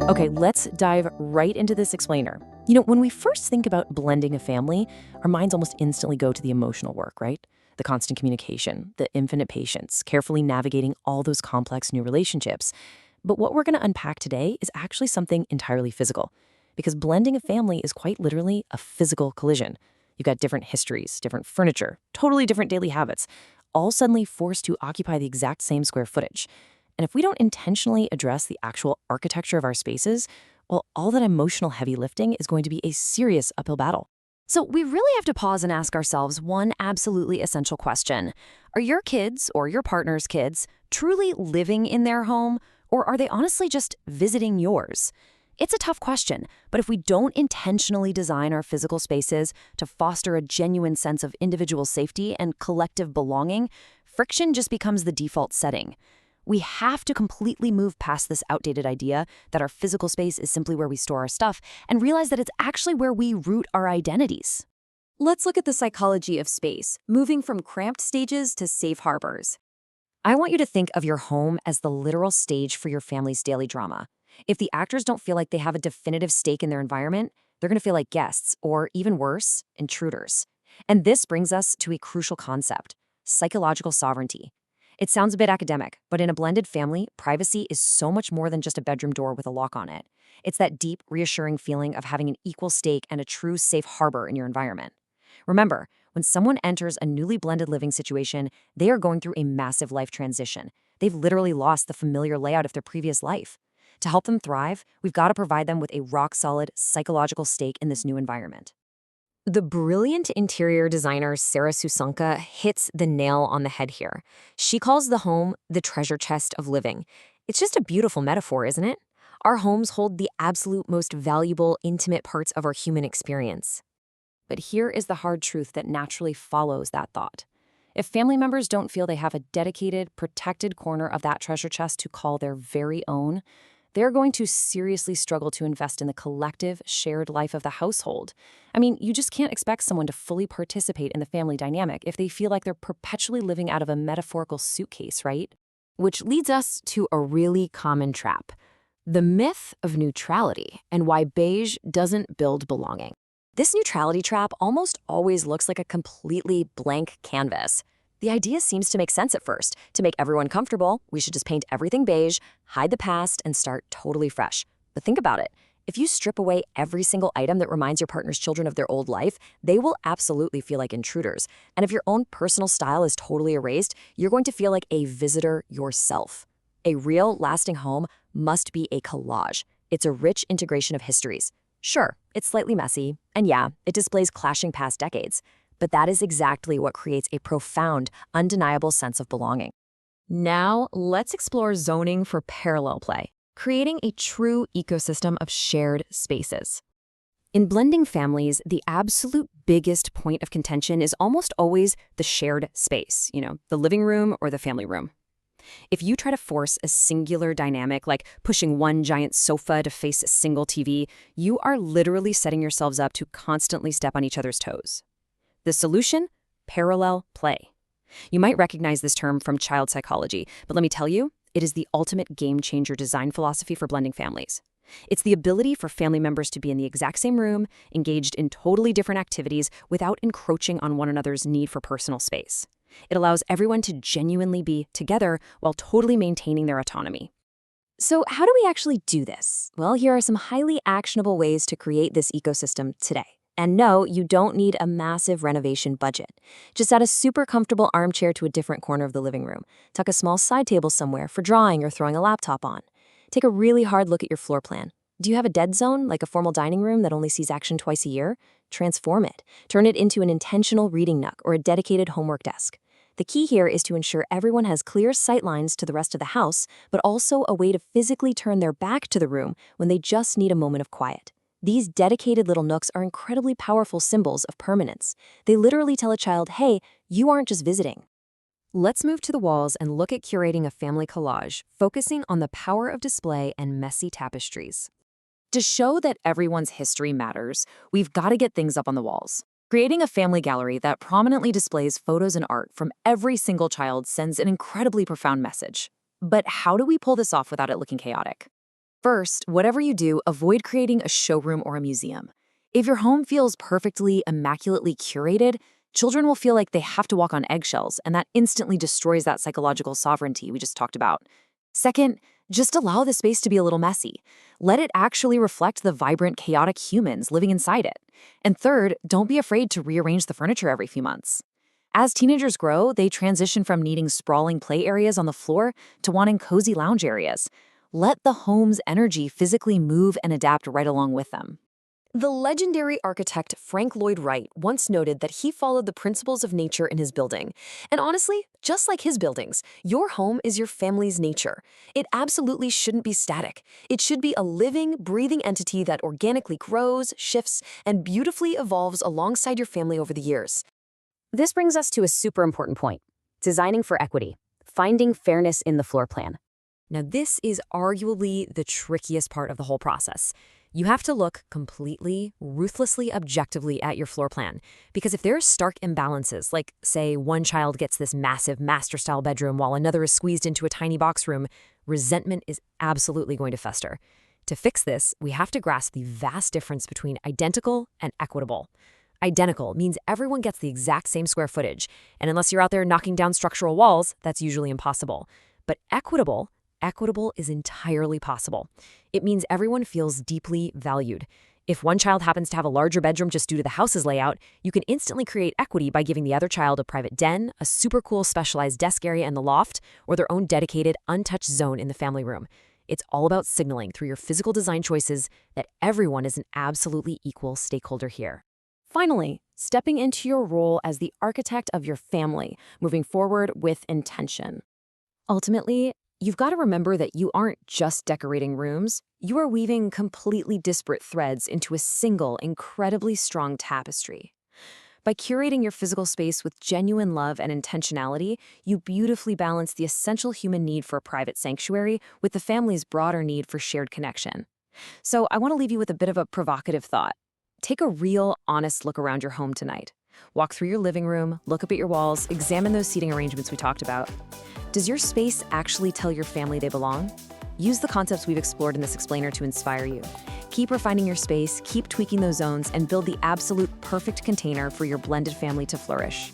Okay, let's dive right into this explainer. When we first think about blending a family, our minds almost instantly go to the emotional work, right? The constant communication, the infinite patience, carefully navigating all those complex new relationships. But what we're going to unpack today is actually something entirely physical, because blending a family is quite literally a physical collision. You've got different histories, different furniture, totally different daily habits, all suddenly forced to occupy the exact same square footage. And if we don't intentionally address the actual architecture of our spaces, well, all that emotional heavy lifting is going to be a serious uphill battle. So we really have to pause and ask ourselves one absolutely essential question. Are your kids or your partner's kids truly living in their home, or are they honestly just visiting yours? It's a tough question, but if we don't intentionally design our physical spaces to foster a genuine sense of individual safety and collective belonging, friction just becomes the default setting. We have to completely move past this outdated idea that our physical space is simply where we store our stuff and realize that it's actually where we root our identities. Let's look at the psychology of space, moving from cramped stages to safe harbors. I want you to think of your home as the literal stage for your family's daily drama. If the actors don't feel like they have a definitive stake in their environment, they're going to feel like guests, or even worse, intruders. And this brings us to a crucial concept: psychological sovereignty. It sounds a bit academic, but in a blended family, privacy is so much more than just a bedroom door with a lock on it. It's that deep, reassuring feeling of having an equal stake and a true safe harbor in your environment. Remember, when someone enters a newly blended living situation, they are going through a massive life transition. They've literally lost the familiar layout of their previous life. To help them thrive, we've got to provide them with a rock-solid psychological stake in this new environment. The brilliant interior designer Sarah Susanka hits the nail on the head here. She calls the home the treasure chest of living. It's just a beautiful metaphor, isn't it? Our homes hold the absolute most valuable, intimate parts of our human experience. But here is the hard truth that naturally follows that thought. If family members don't feel they have a dedicated, protected corner of that treasure chest to call their very own, they're going to seriously struggle to invest in the collective, shared life of the household. I mean, you just can't expect someone to fully participate in the family dynamic if they feel like they're perpetually living out of a metaphorical suitcase, right? Which leads us to a really common trap: the myth of neutrality and why beige doesn't build belonging. This neutrality trap almost always looks like a completely blank canvas. The idea seems to make sense at first. To make everyone comfortable, we should just paint everything beige, hide the past, and start totally fresh. But think about it. If you strip away every single item that reminds your partner's children of their old life, they will absolutely feel like intruders. And if your own personal style is totally erased, you're going to feel like a visitor yourself. A real, lasting home must be a collage. It's a rich integration of histories. Sure, it's slightly messy, and yeah, it displays clashing past decades. But that is exactly what creates a profound, undeniable sense of belonging. Now, let's explore zoning for parallel play, creating a true ecosystem of shared spaces. In blending families, the absolute biggest point of contention is almost always the shared space, the living room or the family room. If you try to force a singular dynamic, like pushing one giant sofa to face a single TV, you are literally setting yourselves up to constantly step on each other's toes. The solution? Parallel play. You might recognize this term from child psychology, but let me tell you, it is the ultimate game-changer design philosophy for blending families. It's the ability for family members to be in the exact same room, engaged in totally different activities without encroaching on one another's need for personal space. It allows everyone to genuinely be together while totally maintaining their autonomy. So how do we actually do this? Well, here are some highly actionable ways to create this ecosystem today. And no, you don't need a massive renovation budget. Just add a super comfortable armchair to a different corner of the living room. Tuck a small side table somewhere for drawing or throwing a laptop on. Take a really hard look at your floor plan. Do you have a dead zone, like a formal dining room that only sees action twice a year? Transform it. Turn it into an intentional reading nook or a dedicated homework desk. The key here is to ensure everyone has clear sight lines to the rest of the house, but also a way to physically turn their back to the room when they just need a moment of quiet. These dedicated little nooks are incredibly powerful symbols of permanence. They literally tell a child, hey, you aren't just visiting. Let's move to the walls and look at curating a family collage, focusing on the power of display and messy tapestries. To show that everyone's history matters, we've got to get things up on the walls. Creating a family gallery that prominently displays photos and art from every single child sends an incredibly profound message. But how do we pull this off without it looking chaotic? First, whatever you do, avoid creating a showroom or a museum. If your home feels perfectly, immaculately curated, children will feel like they have to walk on eggshells, and that instantly destroys that psychological sovereignty we just talked about. Second, just allow the space to be a little messy. Let it actually reflect the vibrant, chaotic humans living inside it. And third, don't be afraid to rearrange the furniture every few months. As teenagers grow, they transition from needing sprawling play areas on the floor to wanting cozy lounge areas. Let the home's energy physically move and adapt right along with them. The legendary architect Frank Lloyd Wright once noted that he followed the principles of nature in his building. And honestly, just like his buildings, your home is your family's nature. It absolutely shouldn't be static. It should be a living, breathing entity that organically grows, shifts, and beautifully evolves alongside your family over the years. This brings us to a super important point: designing for equity, finding fairness in the floor plan. Now, this is arguably the trickiest part of the whole process. You have to look completely, ruthlessly, objectively at your floor plan. Because if there are stark imbalances, like, say, one child gets this massive master-style bedroom while another is squeezed into a tiny box room, resentment is absolutely going to fester. To fix this, we have to grasp the vast difference between identical and equitable. Identical means everyone gets the exact same square footage, and unless you're out there knocking down structural walls, that's usually impossible. But equitable is entirely possible. It means everyone feels deeply valued. If one child happens to have a larger bedroom just due to the house's layout, you can instantly create equity by giving the other child a private den, a super cool specialized desk area in the loft, or their own dedicated, untouched zone in the family room. It's all about signaling through your physical design choices that everyone is an absolutely equal stakeholder here. Finally, stepping into your role as the architect of your family, moving forward with intention. Ultimately, you've got to remember that you aren't just decorating rooms. You are weaving completely disparate threads into a single, incredibly strong tapestry. By curating your physical space with genuine love and intentionality, you beautifully balance the essential human need for a private sanctuary with the family's broader need for shared connection. So I want to leave you with a bit of a provocative thought. Take a real, honest look around your home tonight. Walk through your living room, look up at your walls, examine those seating arrangements we talked about. Does your space actually tell your family they belong? Use the concepts we've explored in this explainer to inspire you. Keep refining your space, keep tweaking those zones, and build the absolute perfect container for your blended family to flourish.